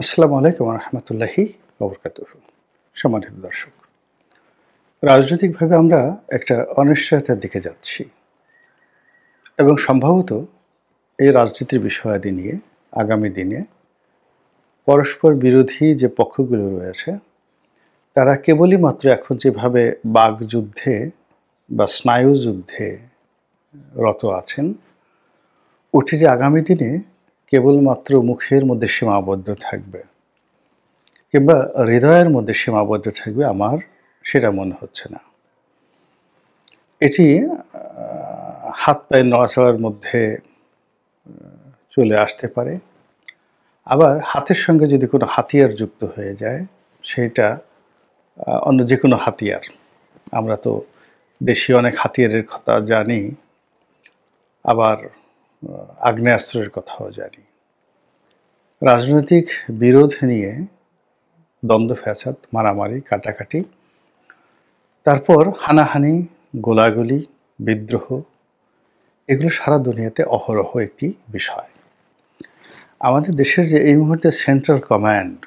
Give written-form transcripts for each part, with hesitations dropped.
আসসালামু আলাইকুম রহমতুল্লাহি ওবরকাতুহু। সম্মানিত দর্শক, রাজনৈতিকভাবে আমরা একটা অনিশ্চয়তার দিকে যাচ্ছি এবং সম্ভবত এই রাজনীতির বিষয়াদি নিয়ে আগামী দিনে পরস্পর বিরোধী যে পক্ষগুলো রয়েছে তারা কেবলই মাত্র এখন যেভাবে বাকযুদ্ধে বা স্নায়ুযুদ্ধে রত আছেন, ওটি যে আগামী দিনে কেবলমাত্র মুখের মধ্যে সীমাবদ্ধ থাকবে কিংবা হৃদয়ের মধ্যে সীমাবদ্ধ থাকবে, আমার সেটা মনে হচ্ছে না। এটি হাত পায়ের নড়াচড়ার মধ্যে চলে আসতে পারে। আবার হাতের সঙ্গে যদি কোনো হাতিয়ার যুক্ত হয়ে যায়, সেইটা অন্য যেকোনো হাতিয়ার। আমরা তো দেশীয় অনেক হাতিয়ারের কথা জানি, আবার আগ্নেয়াস্ত্রের কথাও জানি। রাজনৈতিক বিরোধ নিয়ে দ্বন্দ্ব ফ্যাসাদ, মারামারি, কাটাকাটি, তারপর হানাহানি, গোলাগুলি, বিদ্রোহ, এগুলো সারা দুনিয়াতে অহরহ একটি বিষয়। আমাদের দেশের যে এই মুহূর্তে সেন্ট্রাল কমান্ড,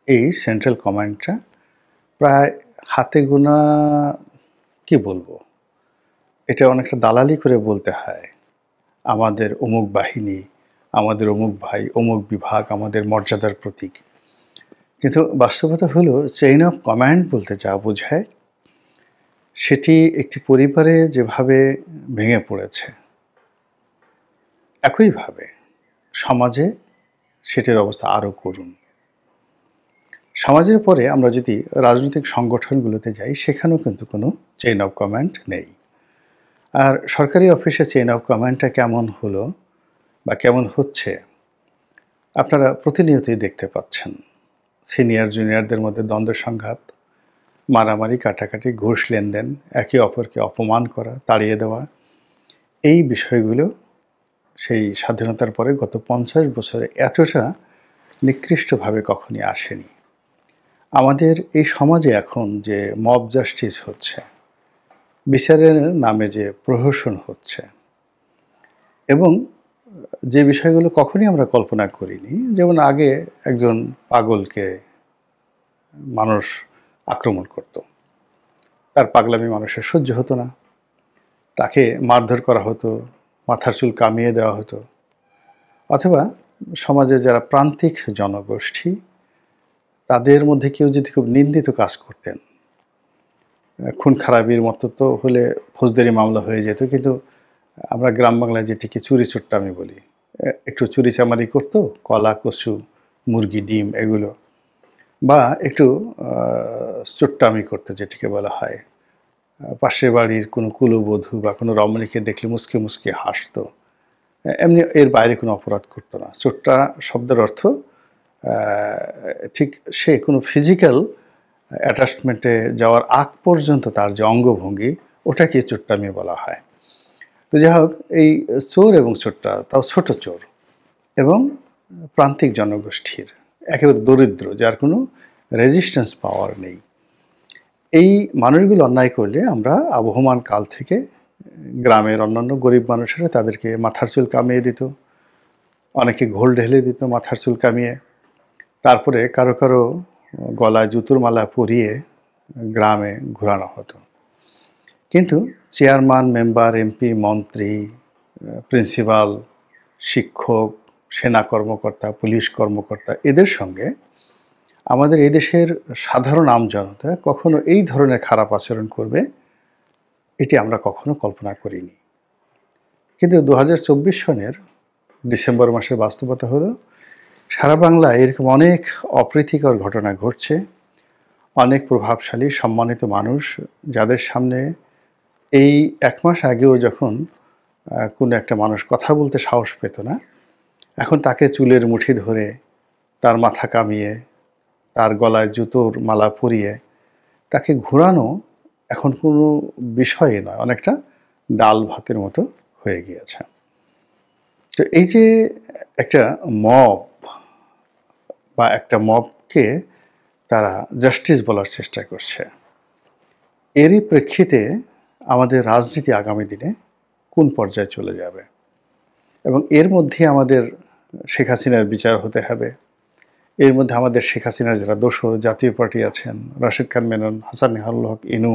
এই সেন্ট্রাল কমান্ডটা প্রায় হাতে গোনা, কি বলবো, এটা অনেকটা দালালি করে বলতে হয়। আমাদের অমুক বাহিনী, আমাদের অমুক ভাই, অমুক বিভাগ আমাদের মর্যাদার প্রতীক। কিন্তু বাস্তবতা হলো চেইন অফ কমান্ড বলতে যা বোঝায়, সেটি একটি পরিবারে যেভাবে ভেঙে পড়েছে, একইভাবে সমাজে সেটির অবস্থা আরও করুণ। সমাজের পরে আমরা যদি রাজনৈতিক সংগঠনগুলোতে যাই, সেখানেও কিন্তু কোনো চেইন অফ কমান্ড নেই। আর সরকারি অফিসে চেইন অফ কমান্ডটা কেমন হলো বা কেমন হচ্ছে, আপনারা প্রতিনিয়তই দেখতে পাচ্ছেন। সিনিয়র জুনিয়রদের মধ্যে দ্বন্দ্ব সংঘাত, মারামারি, কাটাকাটি, ঘুষ লেনদেন, একে অপরকে অপমান করা, তাড়িয়ে দেওয়া, এই বিষয়গুলো সেই স্বাধীনতার পরে গত 50 বছরে এতটা নিকৃষ্টভাবে কখনই আসেনি। আমাদের এই সমাজে এখন যে মব জাস্টিস হচ্ছে, বিচারের নামে যে প্রহসন হচ্ছে, এবং যে বিষয়গুলো কখনই আমরা কল্পনা করিনি, যেমন আগে একজন পাগলকে মানুষ আক্রমণ করত, তার পাগলামি মানুষের সহ্য হতো না, তাকে মারধর করা হতো, মাথার চুল কামিয়ে দেওয়া হতো। অথবা সমাজে যারা প্রান্তিক জনগোষ্ঠী, তাদের মধ্যে কেউ যদি খুব নিন্দিত কাজ করতেন, খুন খারাপির মতো তো হলে ফৌজদারি মামলা হয়ে যেত, কিন্তু আমরা গ্রাম বাংলায় যেটিকে চুরি চোট্টামি বলি, একটু চুরি চামারি করতো, কলা, কচু, মুরগি, ডিম, এগুলো, বা একটু চোট্টামি করতো যেটিকে বলা হয়, পাশের বাড়ির কোনো কুলবধূ বা কোনো রমণীকে দেখলে মুচকে মুচকে হাসতো, এমনি এর বাইরে কোনো অপরাধ করতো না। চোট্টা শব্দের অর্থ ঠিক সে কোনো ফিজিক্যাল অ্যাটাচমেন্টে যাওয়ার আগ পর্যন্ত তার যে অঙ্গভঙ্গি, ওটাকে চোট্টামি বলা হয়। তো যাই হোক, এই চোর এবং চোরটা, তাও ছোট চোর এবং প্রান্তিক জনগোষ্ঠীর, একেবারে দরিদ্র, যার কোনো রেজিস্ট্যান্স পাওয়ার নেই, এই মানুষগুলো অন্যায় করলে আমরা আবহমান কাল থেকে গ্রামের অন্যান্য গরিব মানুষেরা তাদেরকে মাথার চুল কামিয়ে দিত, অনেকে ঘোল ঢেলে দিত মাথার চুল কামিয়ে, তারপরে কারো কারো গলায় জুতোর মালা পরিয়ে গ্রামে ঘোরানো হতো। কিন্তু চেয়ারম্যান, মেম্বার, এমপি, মন্ত্রী, প্রিন্সিপাল, শিক্ষক, সেনা কর্মকর্তা, পুলিশ কর্মকর্তা, এদের সঙ্গে আমাদের এই দেশের সাধারণ আমজনতা কখনো এই ধরনের খারাপ আচরণ করবে, এটি আমরা কখনো কল্পনা করিনি। কিন্তু 2024 সনের ডিসেম্বর মাসের বাস্তবতা হলো, সারা বাংলায় এরকম অনেক অপ্রীতিকর ঘটনা ঘটছে। অনেক প্রভাবশালী সম্মানিত মানুষ, যাদের সামনে এই 1 মাস আগেও যখন কোনো একটা মানুষ কথা বলতে সাহস পেত না, এখন তাকে চুলের মুঠি ধরে, তার মাথা কামিয়ে, তার গলায় জুতোর মালা পরিয়ে তাকে ঘোরানো এখন কোনো বিষয়ই নয়, অনেকটা ডাল ভাতের মতো হয়ে গিয়েছে। তো এই যে একটা মব বা একটা মবকে তারা জাস্টিস বলার চেষ্টা করছে, এরই প্রেক্ষিতে আমাদের রাজনীতি আগামী দিনে কোন পর্যায়ে চলে যাবে, এবং এর মধ্যে আমাদের শেখ হাসিনার বিচার হতে হবে, এর মধ্যে আমাদের শেখ হাসিনার যারা দোসর জাতীয় পার্টি আছেন, রাশেদ খান মেনন, হাসান নেহারুল হক ইনু,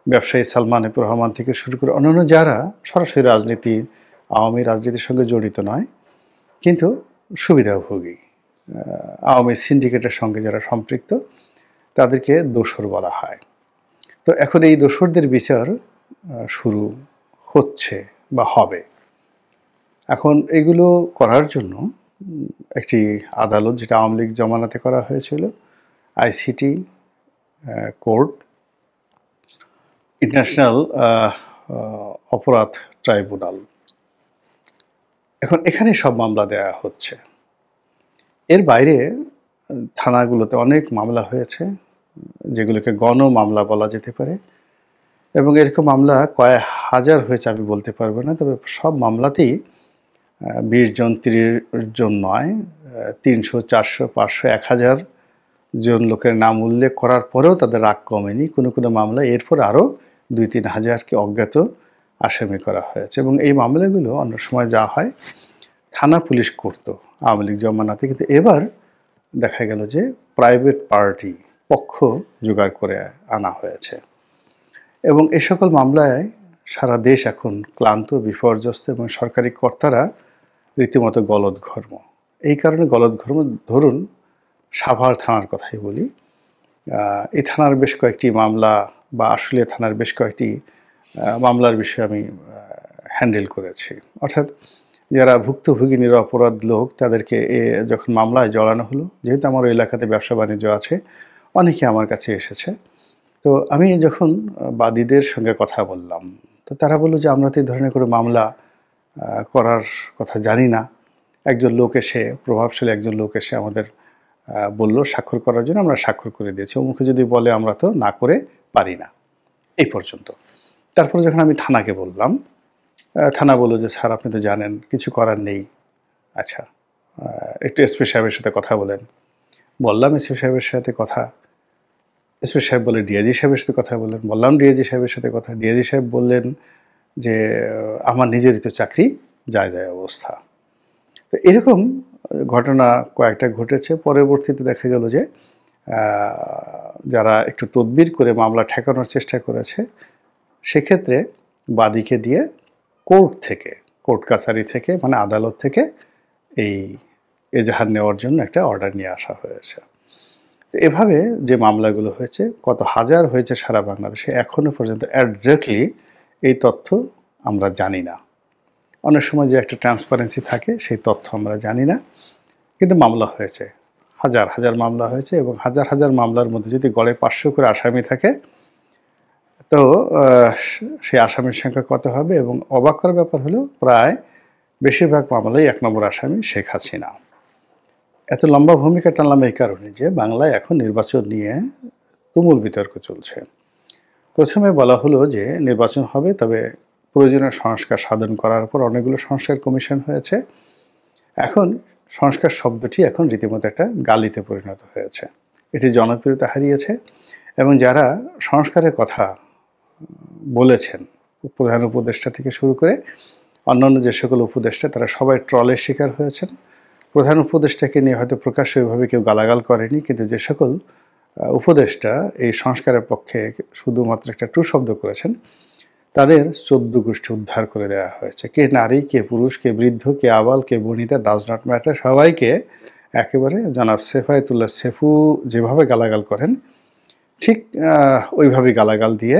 ব্যবসায়ী সালমান এফ রহমান থেকে শুরু করে অন্যান্য যারা সরাসরি রাজনীতি, আওয়ামী রাজনীতির সঙ্গে জড়িত নয়, কিন্তু সুবিধাভোগী, আওয়ামী সিন্ডিকেটের সঙ্গে যারা সম্পৃক্ত, তাদেরকে দোসর বলা হয়। তো এখন এই দোসরদের বিচার শুরু হচ্ছে বা হবে। এখন এগুলো করার জন্য একটি আদালত, যেটা আওয়ামী লীগ জমানাতে করা হয়েছিল, আইসিটি কোর্ট, ইন্টারন্যাশনাল অপরাধ ট্রাইব্যুনাল, এখন এখানে সব মামলা দেয়া হচ্ছে। এর বাইরে থানাগুলোতে অনেক মামলা হয়েছে, যেগুলোকে গণ মামলা বলা যেতে পারে, এবং এরকম মামলা কয়েক হাজার হয়েছে আমি বলতে পারবো না, তবে সব মামলাতেই 20 জন 30 জন নয়, 300, 400, 500, 1000 জন লোকের নাম উল্লেখ করার পরেও তাদের রাগ কমেনি। কোনো কোনো মামলায় এরপর আরও 2-3 হাজারকে অজ্ঞাত আসামি করা হয়েছে। এবং এই মামলাগুলো অন্য সময় যা হয় থানা পুলিশ করতো আওয়ামী লীগ জমানাতে, কিন্তু এবার দেখা গেল যে প্রাইভেট পার্টি পক্ষ জোগাড় করে আনা হয়েছে। এবং এ সকল মামলায় সারা দেশ এখন ক্লান্ত, বিপর্যস্ত, এবং সরকারি কর্তারা রীতিমতো গলদঘর্ম। এই কারণে গলদঘর্ম, ধরুন সাভার থানার কথাই বলি, এই থানার বেশ কয়েকটি মামলা বা আশুলিয়া থানার বেশ কয়েকটি মামলার বিষয়ে আমি হ্যান্ডেল করেছি। অর্থাৎ যারা ভুক্তভোগী নিরপরাধ লোক, তাদেরকে যখন মামলায় জড়ানো হলো, যেহেতু আমার ওই এলাকাতে ব্যবসা বাণিজ্য আছে, অনেকে আমার কাছে এসেছে। তো আমি যখন বাদীদের সঙ্গে কথা বললাম, তো তারা বলল যে আমরা তো এই ধরনের কোনো মামলা করার কথা জানি না। একজন লোক এসে, প্রভাবশালী একজন লোক এসে আমাদের বলল স্বাক্ষর করার জন্য, আমরা স্বাক্ষর করে দিয়েছি। অমুকে যদি বলে আমরা তো না করে পারি না, এই পর্যন্ত। তারপর যখন আমি থানাকে বললাম, থানা বলল যে স্যার আপনি তো জানেন কিছু করার নেই। আচ্ছা, একটু এসপি সাহেবের সাথে কথা বলেন। বললাম এসপি সাহেবের সাথে কথা, এসপি সাহেব বলে ডিআইজি সাহেবের সাথে কথা বললেন। বললাম ডিআইজি সাহেবের সাথে কথা, ডিআইজি সাহেব বললেন যে আমার নিজেরই তো চাকরি, যায় যায় অবস্থা। তো এরকম ঘটনা কয়েকটা ঘটেছে। পরবর্তীতে দেখা গেল যে যারা একটু তদবির করে মামলা ঠেকানোর চেষ্টা করেছে, সেক্ষেত্রে বাদীকে দিয়ে কোর্ট থেকে, কোর্ট কাছারি থেকে, মানে আদালত থেকে এই এজাহার নেওয়ার জন্য একটা অর্ডার নিয়ে আসা হয়েছে। তো এভাবে যে মামলাগুলো হয়েছে, কত হাজার হয়েছে সারা বাংলাদেশে, এখনও পর্যন্ত একজ্যাক্টলি এই তথ্য আমরা জানি না। অনেক সময় যে একটা ট্রান্সপারেন্সি থাকে, সেই তথ্য আমরা জানি না, কিন্তু মামলা হয়েছে, হাজার হাজার মামলা হয়েছে। এবং হাজার হাজার মামলার মধ্যে যদি গড়ে 500 করে আসামি থাকে, তো সেই আসামির সংখ্যা কত হবে? এবং অবাক করার ব্যাপার হলো, প্রায় বেশিরভাগ মামলায় 1 নম্বর আসামি শেখ হাসিনা। এত লম্বা ভূমিকা টানলাম এই কারণে যে বাংলায় এখন নির্বাচন নিয়ে তুমুল বিতর্ক চলছে। প্রথমে বলা হলো যে নির্বাচন হবে, তবে প্রয়োজনীয় সংস্কার সাধন করার পর অনেকগুলো সংস্কার কমিশন হয়েছে। এখন সংস্কার শব্দটি এখন রীতিমতো একটা গালিতে পরিণত হয়েছে, এটি জনপ্রিয়তা হারিয়েছে। এবং যারা সংস্কারের কথা বলেছেন, প্রধান উপদেষ্টা থেকে শুরু করে অন্যান্য যে সকল উপদেষ্টা, তারা সবাই ট্রলের শিকার হয়েছেন। প্রধান উপদেষ্টাকে নিয়ে হয়তো প্রকাশ্যে ওইভাবে কেউ গালাগাল করেনি, কিন্তু যে সকল উপদেষ্টা এই সংস্কারের পক্ষে শুধুমাত্র একটা টু শব্দ করেছেন, তাদের 14 গোষ্ঠী উদ্ধার করে দেওয়া হয়েছে। কে নারী, কে পুরুষ, কে বৃদ্ধ, কে আবাল, কে বনিতা, ডাজ নট ম্যাটার, সবাইকে একেবারে জনাব সেফায়েতুল্লাহ সেফু যেভাবে গালাগাল করেন, ঠিক ওইভাবেই গালাগাল দিয়ে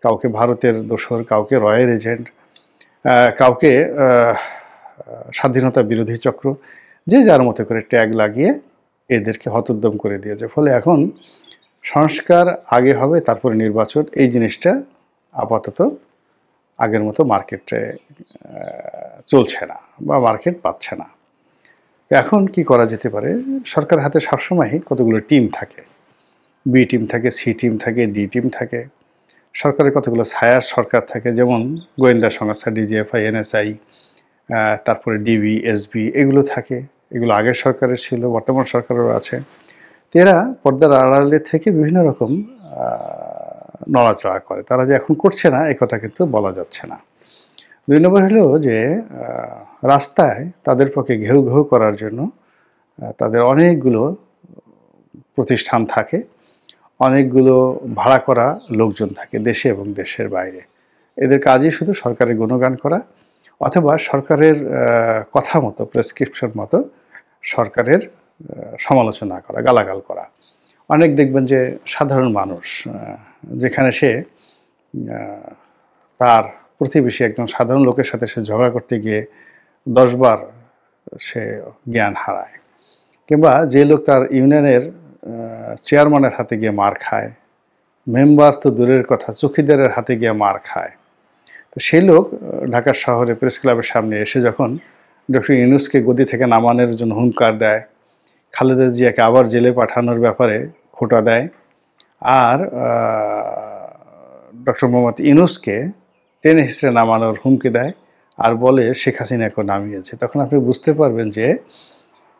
কাউকে ভারতের দোসর, কাউকে রয়ের এজেন্ট, কাউকে স্বাধীনতা বিরোধী চক্র, যে যার মতো করে ট্যাগ লাগিয়ে এদেরকে হতোদ্যম করে দিয়েছে। ফলে এখন সংস্কার আগে হবে, তারপরে নির্বাচন, এই জিনিসটা আপাতত আগের মতো মার্কেটে চলছে না বা মার্কেট পাচ্ছে না। এখন কি করা যেতে পারে? সরকারের হাতে সবসময়ই কতগুলো টিম থাকে, বি টিম থাকে, সি টিম থাকে, ডি টিম থাকে। সরকারের কতগুলো ছায়ার সরকার থাকে, যেমন গোয়েন্দা সংস্থা, ডিজিএফআই, এনএসআই, তারপরে ডিবি, এসবি, এগুলো থাকে। এগুলো আগের সরকারের ছিল, বর্তমান সরকারেরও আছে। এরা পর্দার আড়ালে থেকে বিভিন্ন রকম নড়াচড়া করে। তারা যে এখন করছে না, এ কথা কিন্তু বলা যাচ্ছে না। 2 নম্বর হলো যে রাস্তায় তাদের পক্ষে ঘেউ ঘেউ করার জন্য তাদের অনেকগুলো প্রতিষ্ঠান থাকে, অনেকগুলো ভাড়া করা লোকজন থাকে দেশে এবং দেশের বাইরে। এদের কাজই শুধু সরকারের গুণগান করা অথবা সরকারের কথা মতো, প্রেসক্রিপশন মতো সরকারের সমালোচনা করা, গালাগাল করা। অনেক দেখবেন যে সাধারণ মানুষ যেখানে সে তার প্রতিবেশী একজন সাধারণ লোকের সাথে সে ঝগড়া করতে গিয়ে 10 বার সে জ্ঞান হারায়, কিংবা যে লোক তার ইউনিয়নের চেয়ারম্যানের হাতে গিয়ে মার খায়, মেম্বার তো দূরের কথা চৌকিদারের হাতে গিয়ে মার খায়, তো সেই লোক ঢাকা শহরে প্রেস ক্লাবের সামনে এসে যখন ডক্টর ইউনূসকে গদি থেকে নামানোর জন্য হুঙ্কার দেয়, খালেদা জিয়াকে আবার জেলে পাঠানোর ব্যাপারে খোঁটা দেয়, আর ডক্টর মোহাম্মদ ইউনূসকে টেনে হিসড়ে নামানোর হুমকি দেয়, আর বলে শেখ হাসিনাকে নামিয়েছে, তখন আপনি বুঝতে পারবেন যে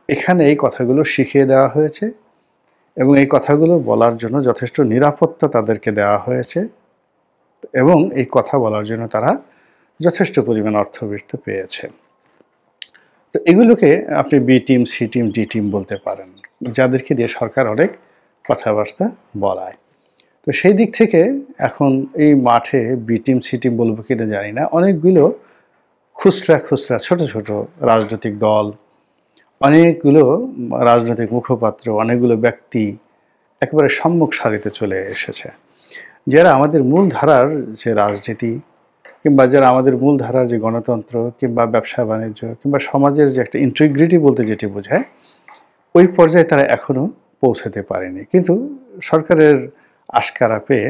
এখানে এই কথাগুলো শিখিয়ে দেওয়া হয়েছে এবং এই কথাগুলো বলার জন্য যথেষ্ট নিরাপত্তা তাদেরকে দেওয়া হয়েছে এবং এই কথা বলার জন্য তারা যথেষ্ট পরিমাণ অর্থবৃত্তি পেয়েছে। তো এগুলোকে আপনি B team, C team, D team বলতে পারেন, যাদেরকে দিয়ে সরকার অনেক কথাবার্তা বলায়। তো সেই দিক থেকে এখন এই মাঠে বি টিম, সি টিম বলবো কিনা জানি না, অনেকগুলো খুচরা খুচরা ছোট ছোট রাজনৈতিক দল, অনেকগুলো রাজনৈতিক মুখপাত্র, অনেকগুলো ব্যক্তি একেবারে সম্মুখ সারিতে চলে এসেছে, যারা আমাদের মূল ধারার যে রাজনীতি কিংবা যারা আমাদের মূল ধারার যে গণতন্ত্র কিংবা ব্যবসা বাণিজ্য কিংবা সমাজের যে একটা ইন্টিগ্রিটি বলতে যেটি বোঝায়, ওই পর্যায়ে তারা এখনো পৌঁছাতে পারেনি, কিন্তু সরকারের আশকারা পেয়ে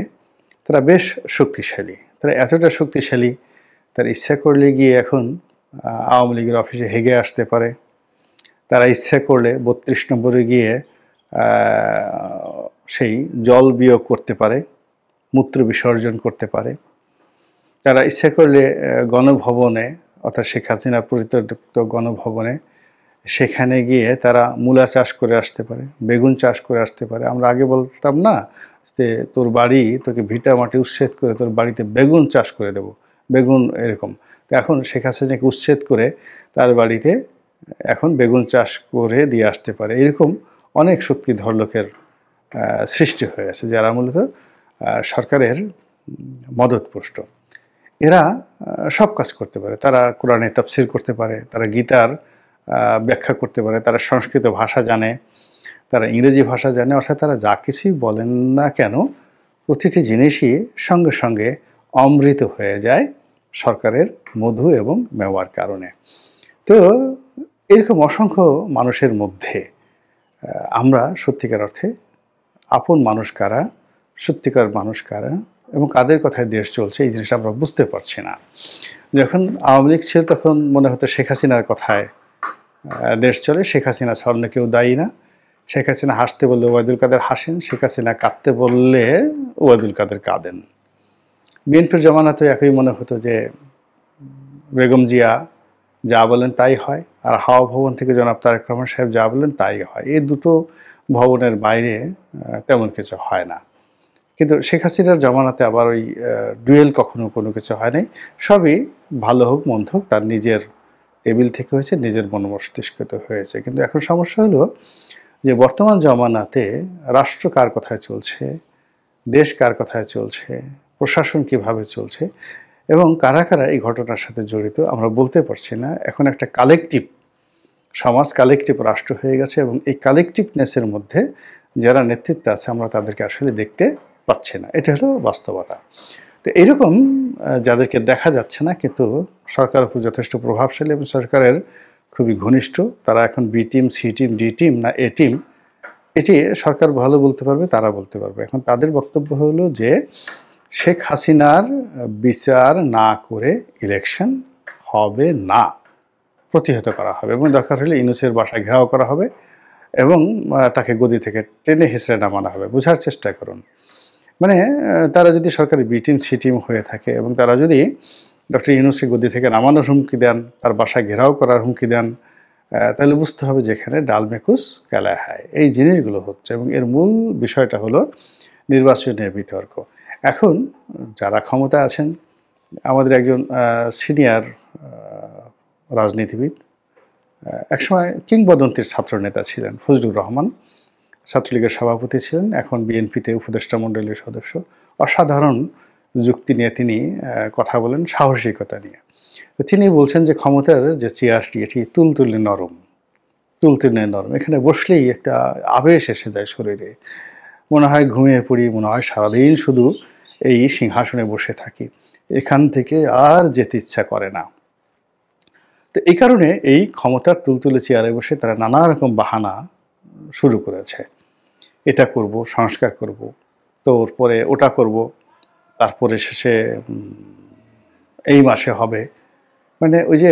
তারা বেশ শক্তিশালী। তারা এতটা শক্তিশালী, তারা ইচ্ছা করলে গিয়ে এখন আওয়ামী লীগের অফিসে হেগে আসতে পারে, তারা ইচ্ছা করলে 32 নম্বরে গিয়ে সেই জল বিয়োগ করতে পারে, মূত্র বিসর্জন করতে পারে, তারা ইচ্ছা করলে গণভবনে অর্থাৎ শেখ হাসিনা পরিত্যক্ত গণভবনে সেখানে গিয়ে তারা মূলা চাষ করে আসতে পারে, বেগুন চাষ করে আসতে পারে। আমরা আগে বলতাম না যে তোর বাড়ি, তোকে ভিটা মাটি উচ্ছেদ করে তোর বাড়িতে বেগুন চাষ করে দেব, বেগুন এরকম। তো এখন শেখ হাসিনাকে উচ্ছেদ করে তার বাড়িতে এখন বেগুন চাষ করে দিয়ে আসতে পারে। এরকম অনেক শক্তিধর লোকের সৃষ্টি হয়েছে যারা মূলত সরকারের মদতপুষ্ট। এরা সব কাজ করতে পারে, তারা কোরআনে তাফসির করতে পারে, তারা গীতার ব্যাখ্যা করতে পারে, তারা সংস্কৃত ভাষা জানে, তারা ইংরেজি ভাষা জানে, অর্থাৎ তারা যা কিছুই বলেন না কেন প্রতিটি জিনিসই সঙ্গে সঙ্গে অমৃত হয়ে যায় সরকারের মধু এবং মেওয়ার কারণে। তো এরকম অসংখ্য মানুষের মধ্যে আমরা সত্যিকার অর্থে আপন মানুষ কারা, সত্যিকার মানুষ কারা এবং কাদের কথায় দেশ চলছে এই জিনিসটা আমরা বুঝতে পারছি না। যখন আওয়ামী লীগ ছিল তখন মনে হতো শেখ হাসিনার কথায় দেশ চলে, শেখ হাসিনা ছাড়া অন্য কেউ দায়ী না, শেখ হাসিনা হাসতে বললে ওবায়দুল কাদের হাসেন, শেখ হাসিনা কাঁদতে বললে ওবায়দুল কাদের কাঁদেন। বিএনপির জমানাতে একই মনে হতো যে বেগম জিয়া যা বলেন তাই হয়, আর হাওয়া ভবন থেকে জনাব তারেক রহমান সাহেব যা বলেন তাই হয়। এই দুটো ভবনের বাইরে তেমন কিছু হয় না। কিন্তু শেখ হাসিনার জমানাতে আবার ওই ডুয়েল কখনো কোনো কিছু হয় নাই, সবই ভালো হোক মন্দ হোক তার নিজের টেবিল থেকে হয়েছে, নিজের মনমস্তিষ্কতে হয়েছে। কিন্তু এখন সমস্যা হলো যে বর্তমান জমানাতে রাষ্ট্র কার কথায় চলছে, দেশ কার কথায় চলছে, প্রশাসন কিভাবে চলছে এবং কারা কারা এই ঘটনার সাথে জড়িত আমরা বলতে পারছি না। এখন একটা কালেকটিভ সমাজ, কালেকটিভ রাষ্ট্র হয়ে গেছে এবং এই কালেকটিভনেসের মধ্যে যারা নেতৃত্বে আছে আমরা তাদেরকে আসলে দেখতে পাচ্ছি না। এটা হলো বাস্তবতা। তো এইরকম যাদেরকে দেখা যাচ্ছে না কিন্তু সরকারের উপর যথেষ্ট প্রভাবশালী এবং সরকারের খুবই ঘনিষ্ঠ, তারা এখন B team, C team, D team না এ টিম, এটি সরকার ভালো বলতে পারবে, তারা বলতে পারবে। এখন তাদের বক্তব্য হলো যে শেখ হাসিনার বিচার না করে ইলেকশন হবে না, প্রতিহত করা হবে এবং দরকার হলে ইউনূসের বাসা ঘেরাও করা হবে এবং তাকে গদি থেকে টেনে হেঁচড়ে নামানো হবে। বোঝার চেষ্টা করুন, মানে তারা যদি সরকারি বি টিম, সি টিম হয়ে থাকে এবং তারা যদি ডক্টর ইউনূসকে গদি থেকে নামানোর হুমকি দেন, তার বাসা ঘেরাও করার হুমকি দেন, তাহলে বুঝতে হবে যে এখানে ডাল মেকুস কেলা হয়, এই জিনিসগুলো হচ্ছে। এবং এর মূল বিষয়টা হলো নির্বাচনের বিতর্ক। এখন যারা ক্ষমতা আছেন, আমাদের একজন সিনিয়র রাজনীতিবিদ একসময় কিংবদন্তির ছাত্রনেতা ছিলেন ফজলুর রহমান, ছাত্রলীগের সভাপতি ছিলেন, এখন বিএনপিতে উপদেষ্টা মণ্ডলীর সদস্য। অসাধারণ যুক্তি নিয়ে তিনি কথা বলেন, সাহসিকতা নিয়ে। তো তিনি বলছেন যে ক্ষমতার যে চেয়ারটি এটি তুলতুলে নরম, তুলতুলে নরম। এখানে বসলেই একটা আবেশ এসে যায় শরীরে, মনে হয় ঘুমিয়ে পড়ি, মনে হয় সারাদিন শুধু এই সিংহাসনে বসে থাকি, এখান থেকে আর যেতে ইচ্ছা করে না। তো এই কারণে এই ক্ষমতার তুলতুলে চেয়ারে বসে তারা নানা রকম বাহানা শুরু করেছে। এটা করব, সংস্কার করব, তো পরে ওটা করব, তারপরে শেষে এই মাসে হবে। মানে ওই যে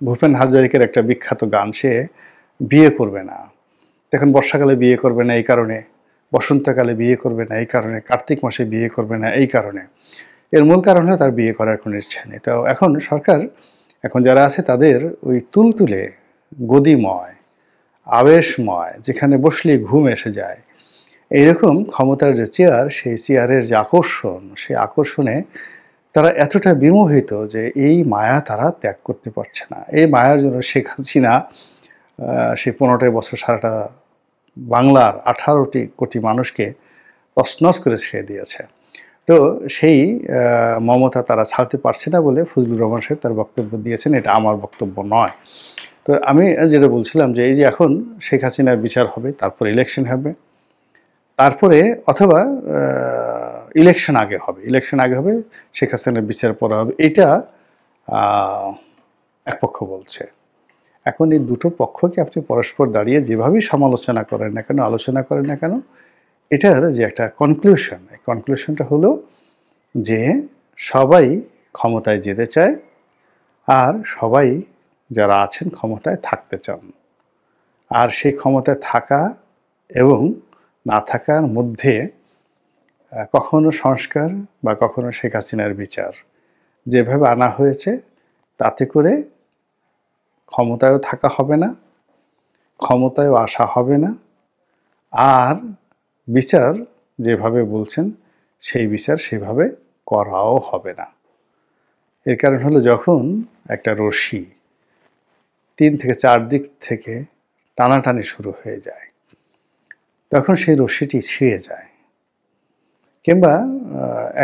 ভূপেন হাজারিকার একটা বিখ্যাত গান, সে বিয়ে করবে না, এখন বর্ষাকালে বিয়ে করবে না এই কারণে, বসন্তকালে বিয়ে করবে না এই কারণে, কার্তিক মাসে বিয়ে করবে না এই কারণে। এর মূল কারণ হলো তার বিয়ে করার কোনো ইচ্ছা নেই। তো এখন সরকার, এখন যারা আছে তাদের ওই তুলতুলে, গদিময়, আবেশময়, যেখানে বসলে ঘুম এসে যায়, এইরকম ক্ষমতার যে চেয়ার, সেই চেয়ারের যে আকর্ষণ, সেই আকর্ষণে তারা এতটা বিমোহিত যে এই মায়া তারা ত্যাগ করতে পারছে না। এই মায়ার জন্য শেখ হাসিনা সেই 15টা বছর সারাটা বাংলার 18 কোটি মানুষকে তছনছ করে ছেড়ে দিয়েছে। তো সেই মমতা তারা ছাড়তে পারছে না বলে ফজলুর রহমান সাহেব তার বক্তব্য দিয়েছেন। এটা আমার বক্তব্য নয়। তো আমি যেটা বলছিলাম যে এই যে এখন শেখ হাসিনার বিচার হবে, তারপরে ইলেকশন হবে, তারপরে অথবা ইলেকশন আগে হবে, ইলেকশন আগে হবে, শেখ হাসিনার বিচার পরে হবে, এটা এক পক্ষ বলছে। এখন এই দুটো পক্ষকে আপনি পরস্পর দাঁড়িয়ে যেভাবেই সমালোচনা করেন না কেন, আলোচনা করেন না কেন, এটার যে একটা কনক্লুশন, এই কনক্লুশনটা হলো যে সবাই ক্ষমতায় যেতে চায়, আর সবাই যারা আছেন ক্ষমতায় থাকতে চান। আর সেই ক্ষমতায় থাকা এবং না থাকার মধ্যে কখনো সংস্কার বা কখনো শেখ হাসিনার বিচার যেভাবে আনা হয়েছে, তাতে করে ক্ষমতায়ও থাকা হবে না, ক্ষমতায়ও আসা হবে না, আর বিচার যেভাবে বলছেন সেই বিচার সেভাবে করাও হবে না। এর কারণ হলো যখন একটা রশি 3 থেকে 4 দিক থেকে টানাটানি শুরু হয়ে যায়, তখন সেই রশিটি ছিঁড়ে যায়। কিংবা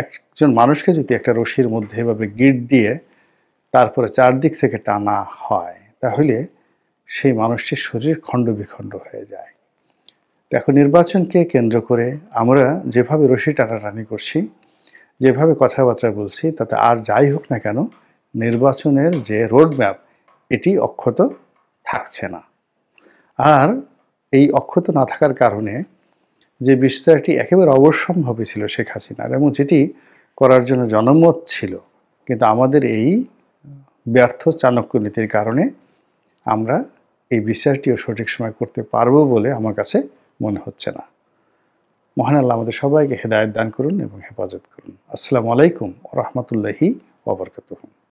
একজন মানুষকে যদি একটা রশির মধ্যে এভাবে গিঁট দিয়ে তারপরে 4 দিক থেকে টানা হয়, তাহলে সেই মানুষটির শরীর খণ্ডবিখণ্ড হয়ে যায়। এখন নির্বাচনকে কেন্দ্র করে আমরা যেভাবে রশি টানাটানি করছি, যেভাবে কথাবার্তা বলছি, তাতে আর যাই হোক না কেন নির্বাচনের যে রোডম্যাপ এটি অক্ষত থাকছে না। আর এই অক্ষত না থাকার কারণে যে বিস্তারটি একেবারে অবশ্যম্ভাবী ছিল শেখ হাসিনার, এবং যেটি করার জন্য জনমত ছিল, কিন্তু আমাদের এই ব্যর্থ চাণক্য নীতির কারণে আমরা এই বিচারটিও সঠিক সময় করতে পারবো বলে আমার কাছে মনে হচ্ছে না। মহান আল্লাহ আমাদের সবাইকে হেদায়েত দান করুন এবং হেফাজত করুন। আসসালামু আলাইকুম ওয়া রাহমাতুল্লাহি ওয়া বারাকাতুহু।